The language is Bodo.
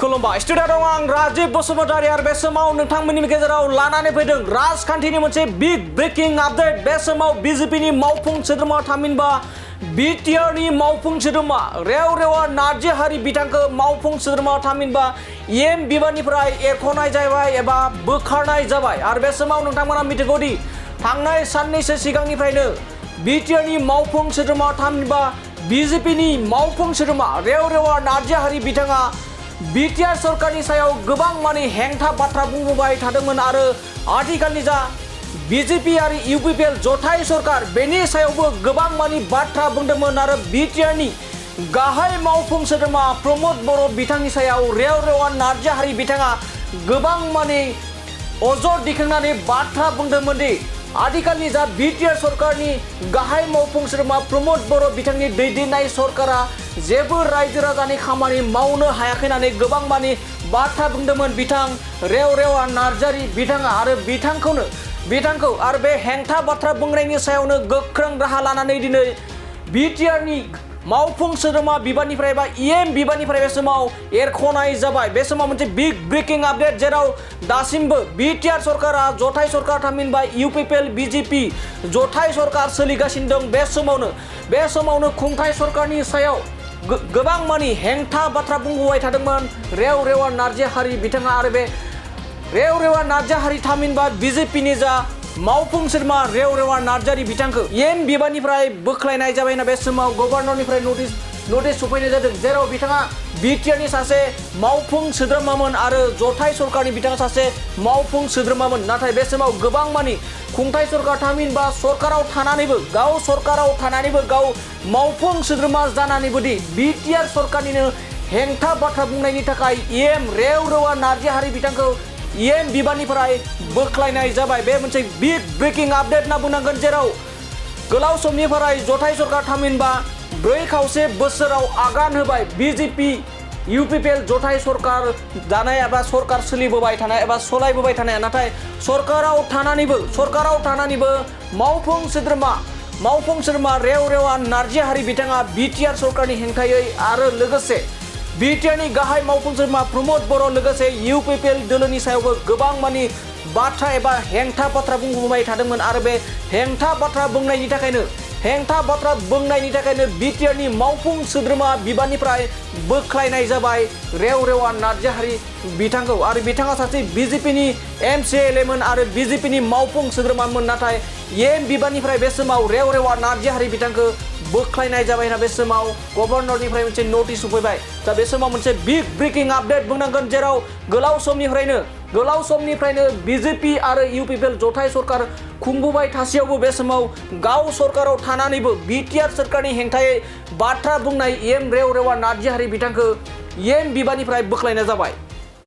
खुलुमबाय स्टुडिअ दं आं राजीव बसुमतारी आरो बे समाव नोंथांमोननि गेजेराव लानानै फैदों राजखान्थिनि मोनसे बिग ब्रेकिं आपडेट। बे समाव बिजेपिनि मावफुं सोद्रोमा थामहिनबा बिटिआरनि मावफुं सोद्रोमा रेवरेवा नार्जारि बिथांखौ मावफुं सोद्रोमा थामहिनबा एम बिबाननिफ्राय एरख'नाय जाबाय एबा बोखारनाय जाबाय। आरो बे समाव नोंथांमोना मिथिगौदि थांनाय साननैसो सिगांनिफ्रायनो बिटिआरनि मावफुं सोद्रोमा थामहिनबा बिजेपिनि मावफुं सोद्रोमा रेवरेवा नार्जारि बिथाङा बिटिआर सरकारनि सायाव गोबां माने हेंथा बाथ्रा बुंबोबाय थादोंमोन आरो आथिखालनि जा बिजेपि आरो इउपिपिएल जथाय सरकार बेनि सायावबो गोबां माने बाथ्रा बुंदोंमोन आरो बिटिआरनि गाहाय मावफुं सोद्रोमा प्रमद बर' बिथांनि सायाव रेवरेवा नार्जारि बिथाङा गोबां माने अजद दिखांनानै बाथ्रा बुंदोंमोन दि आथिखालनि जा बिटिआर सरकारनि गाहाय मावफुं सोद्रोमा प्रमद बर' बिथांनि दैदेननाय सरकारा जेबो रायजो राजानि खामानि मावनो हायाखै होननानै गोबां माने बाथ्रा बुंदोंमोन बिथां रेवरेवा नार्जारि बिथाङा आरो बिथांखौ आरो बे हेंथा बाथ्रा बुंनायनि सायावनो गोख्रों राहा लानानै दिनै बिटिआरनि मावफुं सोद्रोमा बिबाननिफ्राय बा एम बिबाननिफ्राय बे समाव एरख'नाय जाबाय। बे समाव मोनसे बिग ब्रेकिं आपडेट जेराव दासिमबो बिटिआर सरकारा जथाय सरकार थामहिनबा इउपिपिएल बिजेपि जथाय सरकार सोलिगासिनो दं। बे समावनो खुंथाय सरकारनि सायाव गोबां माने हेंथा बाथ्रा बुंबोबाय थादोंमोन रेवरेवा नार्जारि बिथाङा आरो बे रेवरेवा नार्जारि थामहिनबा बिजेपिनि जा मावफुं सोद्रोमा रेवरेवा नार्जारि बिथांखौ एम बिबाननिफ्राय बोख्लायनाय जाबाय होनना बे समाव गभर्नरनिफ्राय नटिस सफैनाय जादों जेराव बिथाङा बिटिआरनि सासे मावफुं सोद्रोमामोन आरो जथाय सरकारनि बिथाङा सासे मावफुं सोद्रोमामोन। नाथाय बे समाव गोबां माने खुंथाय सरकार थामहिनबा सरकाराव थानानैबो गाव मावफुं सोद्रोमा जानानैबो दि बिटिआर सरकारनिनो हेंथा बाथ्रा बुंनायनि थाखाय एम रेवरेवा नार्जारि बिथांखौ एम बिबाननिफ्राय बोख्लायनाय जाबाय। बे मोनसे बिग ब्रेकिं आपडेट होनना बुंनांगोन जेराव गोलाव समनिफ्राय जथाय सरकार थामहिनबा 4.5 बोसोराव आगान होबाय बिजेपि इउपिपिएल जथाय सरकार दानाय एबा सरकार सोलिबोबाय थानाय एबा सलायबोबाय थानाय नाथाय सरकाराव थानानैबो मावफुं सोद्रोमा रेवरेवा नार्जारि बिथाङा बिटिआर सरकारनि हेंथायै आरो लोगोसे बिटिआरनि गाहाय मावफुं सोद्रोमा प्रमद बर' लोगोसे इउपिपिएल दोलोनि सायावबो गोबां माने बाथ्रा एबा हेंथा बाथ्रा बुंबोबाय थादोंमोन आरो बे हेंथा बाथ्रा बुंनायनि थाखायनो बिटिआरनि मावफुं सोद्रोमा बिबाननिफ्राय बोख्लायनाय जाबाय रेवरेवा नार्जारि बिथांखौ आरो बिथाङा सासे बिजेपिनि एमसिएलएमोन आरो बिजेपिनि मावफुं सोद्रोमामोन। नाथाय एम बिबाननिफ्राय बे समाव रेवरेवा नार्जारि बिथांखौ बोख्लायनाय जाबाय होनना बे समाव गभर्नरनिफ्राय मोनसे नटिस सफैबाय। दा बे समाव मोनसे बिग ब्रेकिं आपडेट बुंनांगोन जेराव गोलाव समनिफ्रायनो बिजेपि आरो इउपिपिएल जथाय सरकार खुंबोबाय थासेयावबो बे समाव गाव सरकाराव थानानैबो बिटिआर सरकारनि हेंथायै बाथ्रा बुंनाय एम रेवरेवा नार्जारि बिथांखौ एम बिबाननिफ्राय बोख्लायनाय जाबाय।